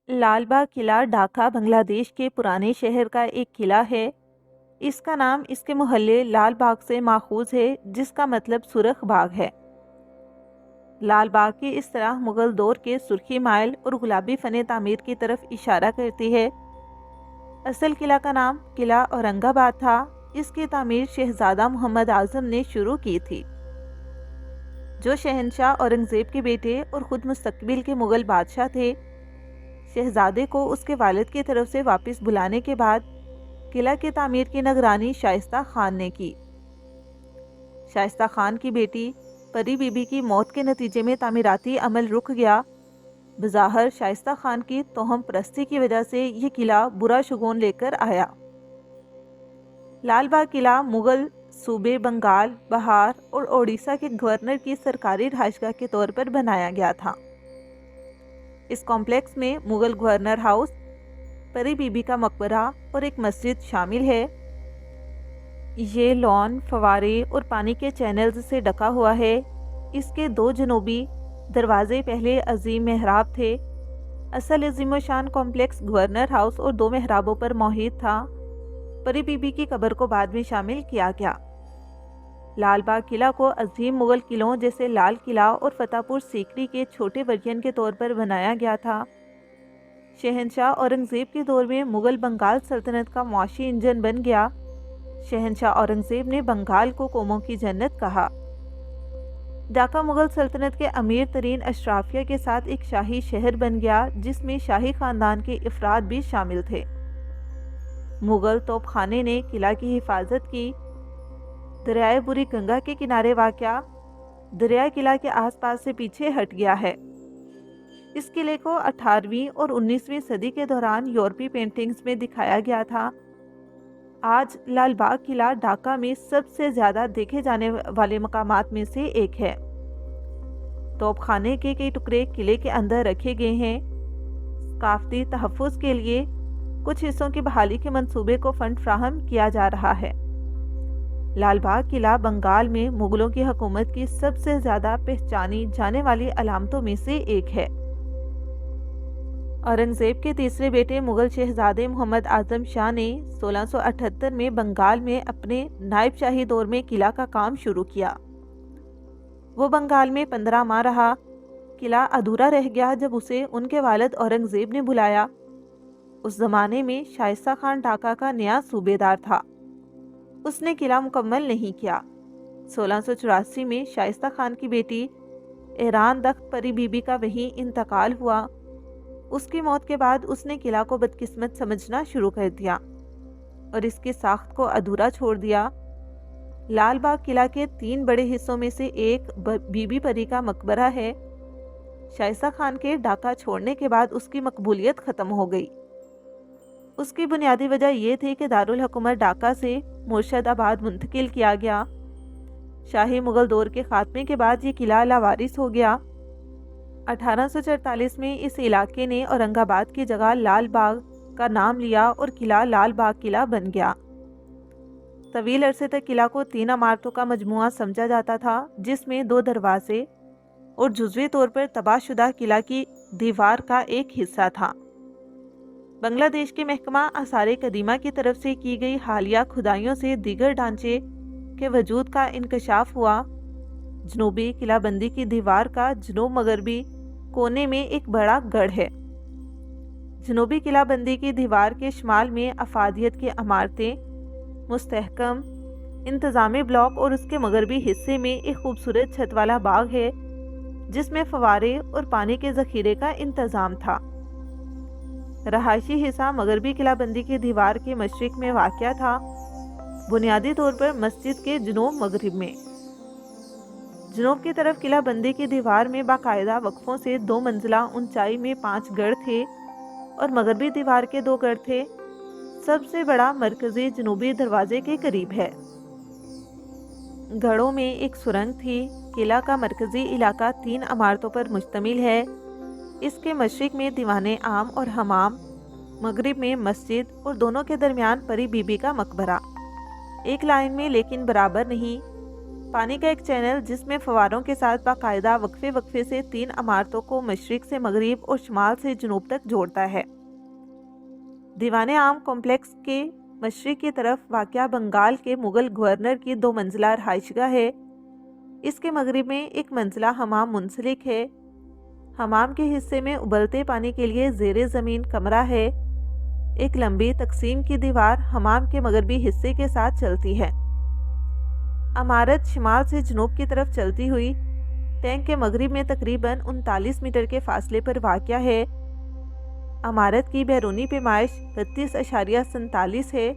لال باغ قلعہ ڈھاکہ بنگلہ دیش کے پرانے شہر کا ایک قلعہ ہے۔ اس کا نام اس کے محلے لال باغ سے ماخوذ ہے، جس کا مطلب سرخ باغ ہے۔ لال باغ کی اس طرح مغل دور کے سرخی مائل اور گلابی فن تعمیر کی طرف اشارہ کرتی ہے۔ اصل قلعہ کا نام قلعہ اورنگ آباد تھا۔ اس کی تعمیر شہزادہ محمد اعظم نے شروع کی تھی، جو شہنشاہ اورنگزیب کے بیٹے اور خود مستقبل کے مغل بادشاہ تھے۔ شہزادے کو اس کے والد کی طرف سے واپس بلانے کے بعد قلعہ کی تعمیر کی نگرانی شائستہ خان نے کی۔ شائستہ خان کی بیٹی پری بی بی کی موت کے نتیجے میں تعمیراتی عمل رک گیا۔ بظاہر شائستہ خان کی توہم پرستی کی وجہ سے یہ قلعہ برا شگون لے کر آیا۔ لال باغ قلعہ مغل صوبے بنگال، بہار اور اڑیسہ کے گورنر کی سرکاری رہائشگاہ کے طور پر بنایا گیا تھا۔ اس کمپلیکس میں مغل گورنر ہاؤس، پری بی بی کا مقبرہ اور ایک مسجد شامل ہے۔ یہ لان، فوارے اور پانی کے چینلز سے ڈھکا ہوا ہے۔ اس کے دو جنوبی دروازے پہلے عظیم محراب تھے۔ اصل عظیم و شان کمپلیکس گورنر ہاؤس اور دو محرابوں پر محیط تھا۔ پری بی بی کی قبر کو بعد میں شامل کیا گیا۔ لال باغ قلعہ کو عظیم مغل قلعوں جیسے لال قلعہ اور فتح پور سیکری کے چھوٹے ورژن کے طور پر بنایا گیا تھا۔ شہنشاہ اورنگزیب کے دور میں مغل بنگال سلطنت کا معاشی انجن بن گیا۔ شہنشاہ اورنگزیب نے بنگال کو قوموں کی جنت کہا۔ ڈھاکہ مغل سلطنت کے امیر ترین اشرافیہ کے ساتھ ایک شاہی شہر بن گیا، جس میں شاہی خاندان کے افراد بھی شامل تھے۔ مغل توپ خانے نے قلعہ کی حفاظت کی۔ دریائے بری گنگا کے کنارے واقع دریائے قلعہ کے آس پاس سے پیچھے ہٹ گیا ہے۔ اس قلعے کو 18ویں اور 19ویں صدی کے دوران یورپی پینٹنگز میں دکھایا گیا تھا۔ آج لال باغ قلعہ ڈھاکہ میں سب سے زیادہ دیکھے جانے والے مقامات میں سے ایک ہے۔ توپ خانے کے کئی ٹکڑے قلعے کے اندر رکھے گئے ہیں۔ ثقافتی تحفظ کے لیے کچھ حصوں کی بحالی کے منصوبے کو فنڈ فراہم کیا جا رہا ہے۔ لال باغ قلعہ بنگال میں مغلوں کی حکومت کی سب سے زیادہ پہچانی جانے والی علامتوں میں سے ایک ہے۔ اورنگزیب کے تیسرے بیٹے مغل شہزادے محمد اعظم شاہ نے 1678 میں بنگال میں اپنے نائب شاہی دور میں قلعہ کا کام شروع کیا۔ وہ بنگال میں 15 ماہ رہا۔ قلعہ ادھورا رہ گیا جب اسے ان کے والد اورنگزیب نے بلایا۔ اس زمانے میں شائستہ خان ڈھاکہ کا نیا صوبے دار تھا۔ اس نے قلعہ مکمل نہیں کیا۔ 1684 میں شائستہ خان کی بیٹی ایران دخت پری بی بی کا وہیں انتقال ہوا۔ اس کی موت کے بعد اس نے قلعہ کو بدقسمت سمجھنا شروع کر دیا اور اس کی ساخت کو ادھورا چھوڑ دیا۔ لال باغ قلعہ کے 3 بڑے حصوں میں سے ایک بی بی پری کا مقبرہ ہے۔ شائستہ خان کے ڈھاکہ چھوڑنے کے بعد اس کی مقبولیت ختم ہو گئی۔ اس کی بنیادی وجہ یہ تھی کہ دارالحکومت ڈھاکہ سے مرشد آباد منتقل کیا گیا۔ شاہی مغل دور کے خاتمے کے بعد یہ قلعہ لاوارث ہو گیا۔ 1844 میں اس علاقے نے اورنگ آباد کی جگہ لال باغ کا نام لیا اور قلعہ لال باغ قلعہ بن گیا۔ طویل عرصے تک قلعہ کو 3 عمارتوں کا مجموعہ سمجھا جاتا تھا، جس میں 2 دروازے اور جزوی طور پر تباہ شدہ قلعہ کی دیوار کا ایک حصہ تھا۔ بنگلہ دیش کے محکمہ آثار قدیمہ کی طرف سے کی گئی حالیہ کھدائیوں سے دیگر ڈھانچے کے وجود کا انکشاف ہوا۔ جنوبی قلعہ بندی کی دیوار کا جنوب مغربی کونے میں ایک بڑا گڑھ ہے۔ جنوبی قلعہ بندی کی دیوار کے شمال میں افادیت کی عمارتیں، مستحکم انتظامی بلاک اور اس کے مغربی حصے میں ایک خوبصورت چھت والا باغ ہے، جس میں فوارے اور پانی کے ذخیرے کا انتظام تھا۔ رہائشی حصہ مغربی قلعہ بندی کی دیوار کے مشرق میں واقع تھا، بنیادی طور پر مسجد کے جنوب مغرب میں۔ جنوب کی طرف قلعہ بندی کی دیوار میں باقاعدہ وقفوں سے 2 منزلہ اونچائی میں 5 گڑھ تھے اور مغربی دیوار کے 2 گڑھ تھے۔ سب سے بڑا مرکزی جنوبی دروازے کے قریب ہے۔ گڑھوں میں ایک سرنگ تھی۔ قلعہ کا مرکزی علاقہ 3 عمارتوں پر مشتمل ہے۔ اس کے مشرق میں دیوان عام اور حمام، مغرب میں مسجد اور دونوں کے درمیان پری بی بی کا مقبرہ، ایک لائن میں لیکن برابر نہیں۔ پانی کا ایک چینل جس میں فواروں کے ساتھ باقاعدہ وقفے وقفے سے 3 عمارتوں کو مشرق سے مغرب اور شمال سے جنوب تک جوڑتا ہے۔ دیوان عام کمپلیکس کے مشرق کی طرف واقع بنگال کے مغل گورنر کی 2 منزلہ رہائش گاہ ہے۔ اس کے مغرب میں ایک منزلہ حمام منسلک ہے۔ حمام کے حصے میں ابلتے پانی کے لیے زیر زمین کمرہ ہے۔ ایک لمبی تقسیم کی دیوار حمام کے مغربی حصے کے ساتھ چلتی ہے۔ عمارت شمال سے جنوب کی طرف چلتی ہوئی ٹینک کے مغرب میں تقریباً 39 میٹر کے فاصلے پر واقع ہے۔ عمارت کی بیرونی پیمائش 32.47 ہے۔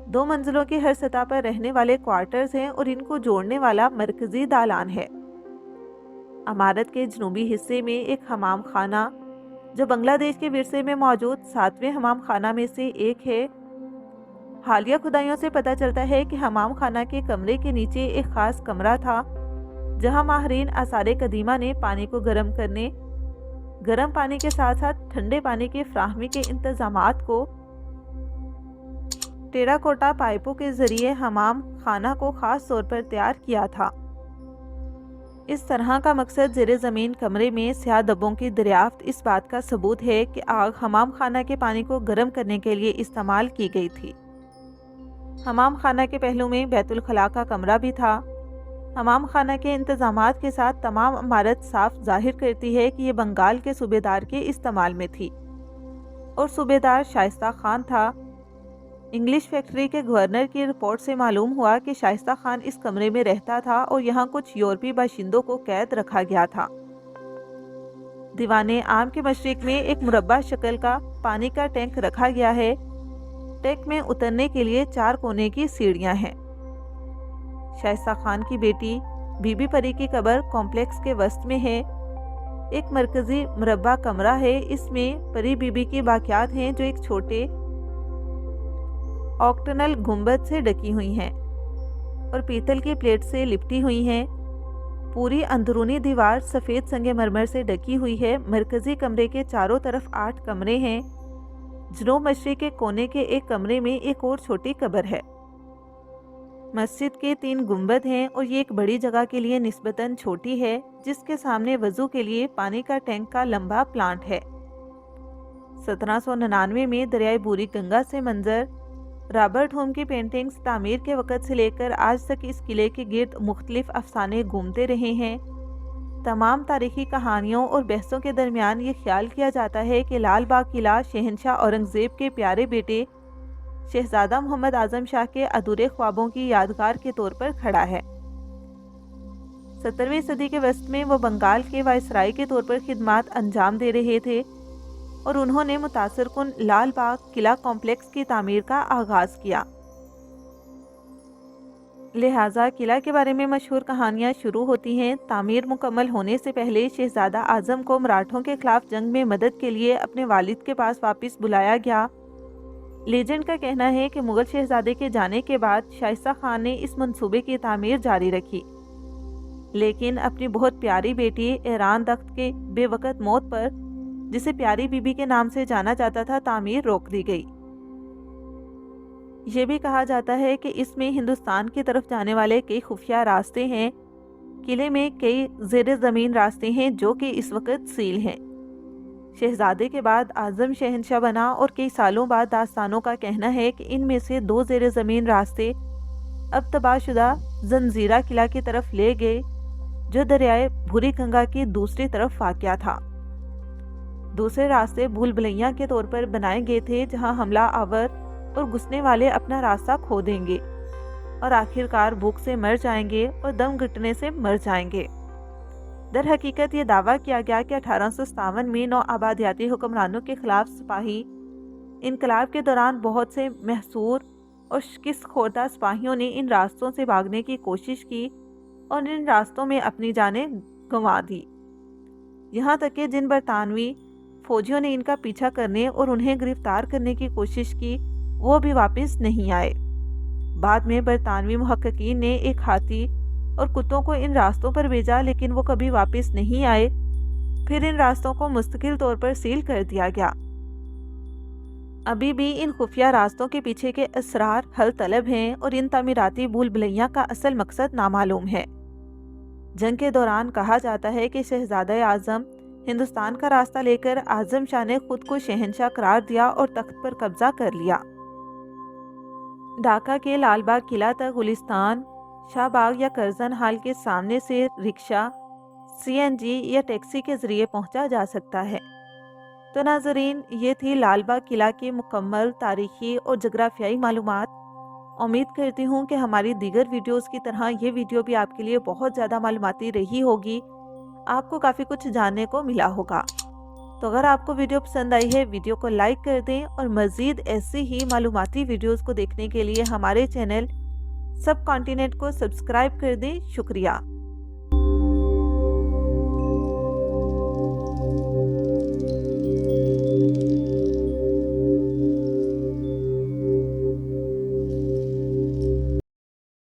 2 منزلوں کی ہر سطح پر رہنے والے کوارٹرز ہیں اور ان کو جوڑنے والا مرکزی دالان ہے۔ عمارت کے جنوبی حصے میں ایک حمام خانہ جو بنگلہ دیش کے ورثے میں موجود 7ویں حمام خانہ میں سے ایک ہے۔ حالیہ کھدائیوں سے پتہ چلتا ہے کہ حمام خانہ کے کمرے کے نیچے ایک خاص کمرہ تھا جہاں ماہرین آثار قدیمہ نے پانی کو گرم کرنے، گرم پانی کے ساتھ ساتھ ٹھنڈے پانی کی فراہمی کے انتظامات کو ٹیراکوٹا پائپوں کے ذریعے حمام خانہ کو خاص طور پر تیار کیا تھا۔ اس طرح کا مقصد زیر زمین کمرے میں سیاہ دبوں کی دریافت اس بات کا ثبوت ہے کہ آگ حمام خانہ کے پانی کو گرم کرنے کے لیے استعمال کی گئی تھی۔ حمام خانہ کے پہلو میں بیت الخلاء کا کمرہ بھی تھا۔ حمام خانہ کے انتظامات کے ساتھ تمام عمارت صاف ظاہر کرتی ہے کہ یہ بنگال کے صوبیدار کے استعمال میں تھی اور صوبیدار شائستہ خان تھا۔ انگلش فیکٹری کے گورنر کی رپورٹ سے معلوم ہوا کہ شائستہ خان اس کمرے میں رہتا تھا اور یہاں کچھ یورپی باشندوں کو قید رکھا گیا تھا۔ دیوان عام کے مشرق میں ایک مربع شکل کا پانی کا ٹینک رکھا گیا ہے۔ ٹینک میں اترنے کے لیے 4 کونے کی سیڑھیاں ہیں۔ شائستہ خان کی بیٹی بی بی پری کی قبر کمپلیکس کے وسط میں ہے۔ ایک مرکزی مربع کمرہ ہے، اس میں پری بی بی کے باقیات ہیں جو ایک چھوٹے آکٹنل گنبد سے ڈکی ہوئی ہیں اور پیتل کی پلیٹ سے لپٹی ہوئی ہیں۔ پوری اندرونی دیوار سفید سنگ مرمر سے ڈکی ہوئی ہے۔ مرکزی کمرے کے چاروں طرف 8 کمرے ہیں۔ جنوب مشرق کے کونے کے ایک کمرے میں ایک اور چھوٹی قبر ہے۔ مسجد کے 3 گنبد ہیں اور یہ ایک بڑی جگہ کے لیے نسبتاً چھوٹی ہے جس کے سامنے وضو کے لیے پانی کا ٹینک کا لمبا پلانٹ ہے۔ 1799 میں دریائے بوری گنگا سے منظر رابرٹ ہوم کی پینٹنگز تعمیر کے وقت سے لے کر آج تک اس قلعے کے گرد مختلف افسانے گھومتے رہے ہیں۔ تمام تاریخی کہانیوں اور بحثوں کے درمیان یہ خیال کیا جاتا ہے کہ لال باغ قلعہ شہنشاہ اورنگزیب کے پیارے بیٹے شہزادہ محمد اعظم شاہ کے ادھورے خوابوں کی یادگار کے طور پر کھڑا ہے۔ 17ویں صدی کے وسط میں وہ بنگال کے وائسرائے کے طور پر خدمات انجام دے رہے تھے اور انہوں نے متاثر کن لال باغ قلعہ کمپلیکس کی تعمیر کا آغاز کیا۔ لہٰذا قلعہ کے بارے میں مشہور کہانیاں شروع ہوتی ہیں۔ تعمیر مکمل ہونے سے پہلے شہزادہ اعظم کو مراٹھوں کے خلاف جنگ میں مدد کے لیے اپنے والد کے پاس واپس بلایا گیا۔ لیجنڈ کا کہنا ہے کہ مغل شہزادے کے جانے کے بعد شائستہ خان نے اس منصوبے کی تعمیر جاری رکھی، لیکن اپنی بہت پیاری بیٹی ایران تخت کے بے وقت موت پر، جسے پیاری بی بی کے نام سے جانا جاتا تھا، تعمیر روک دی گئی۔ یہ بھی کہا جاتا ہے کہ اس میں ہندوستان کی طرف جانے والے کئی خفیہ راستے ہیں۔ قلعے میں کئی زیر زمین راستے ہیں جو کہ اس وقت سیل ہیں۔ شہزادے کے بعد اعظم شہنشاہ بنا اور کئی سالوں بعد داستانوں کا کہنا ہے کہ ان میں سے 2 زیر زمین راستے اب تباہ شدہ زنجیرہ قلعہ کی طرف لے گئے جو دریائے بھوری گنگا کی دوسری طرف واقع تھا۔ دوسرے راستے بھول بھلیاں کے طور پر بنائے گئے تھے جہاں حملہ آور اور گھسنے والے اپنا راستہ کھو دیں گے اور آخرکار بھوک سے مر جائیں گے اور دم گھٹنے سے مر جائیں گے۔ در حقیقت یہ دعویٰ کیا گیا کہ 1857 میں نوآبادیاتی حکمرانوں کے خلاف سپاہی انقلاب کے دوران بہت سے محصور اور شکست خوردہ سپاہیوں نے ان راستوں سے بھاگنے کی کوشش کی اور ان راستوں میں اپنی جانیں گنوا دی، یہاں تک کہ جن برطانوی فوجیوں نے ان کا پیچھا کرنے اور انہیں گرفتار کرنے کی کوشش کی وہ بھی واپس نہیں آئے۔ بعد میں برطانوی محققین نے ایک ہاتھی اور کتوں کو ان راستوں پر بھیجا لیکن وہ کبھی واپس نہیں آئے۔ پھر ان راستوں کو مستقل طور پر سیل کر دیا گیا۔ ابھی بھی ان خفیہ راستوں کے پیچھے کے اسرار حل طلب ہیں اور ان تعمیراتی بھول بھلیاں کا اصل مقصد نامعلوم ہے۔ جنگ کے دوران کہا جاتا ہے کہ شہزادہ اعظم ہندوستان کا راستہ لے کر اعظم شاہ نے خود کو شہنشاہ قرار دیا اور تخت پر قبضہ کر لیا۔ ڈھاکہ کے لال باغ قلعہ تک گلستان، شاہ باغ یا کرزن ہال کے سامنے سے رکشہ، CNG یا ٹیکسی کے ذریعے پہنچا جا سکتا ہے۔ تو ناظرین، یہ تھی لال باغ قلعہ کی مکمل تاریخی اور جغرافیائی معلومات۔ امید کرتی ہوں کہ ہماری دیگر ویڈیوز کی طرح یہ ویڈیو بھی آپ کے لیے بہت زیادہ معلوماتی رہی ہوگی، آپ کو کافی کچھ جاننے کو ملا ہوگا۔ تو اگر آپ کو ویڈیو پسند آئی ہے، ویڈیو کو لائک کر دیں اور مزید ایسی ہی معلوماتی ویڈیوز کو دیکھنے کے لیے ہمارے چینل سب کانٹیننٹ کو سبسکرائب کر دیں۔ شکریہ۔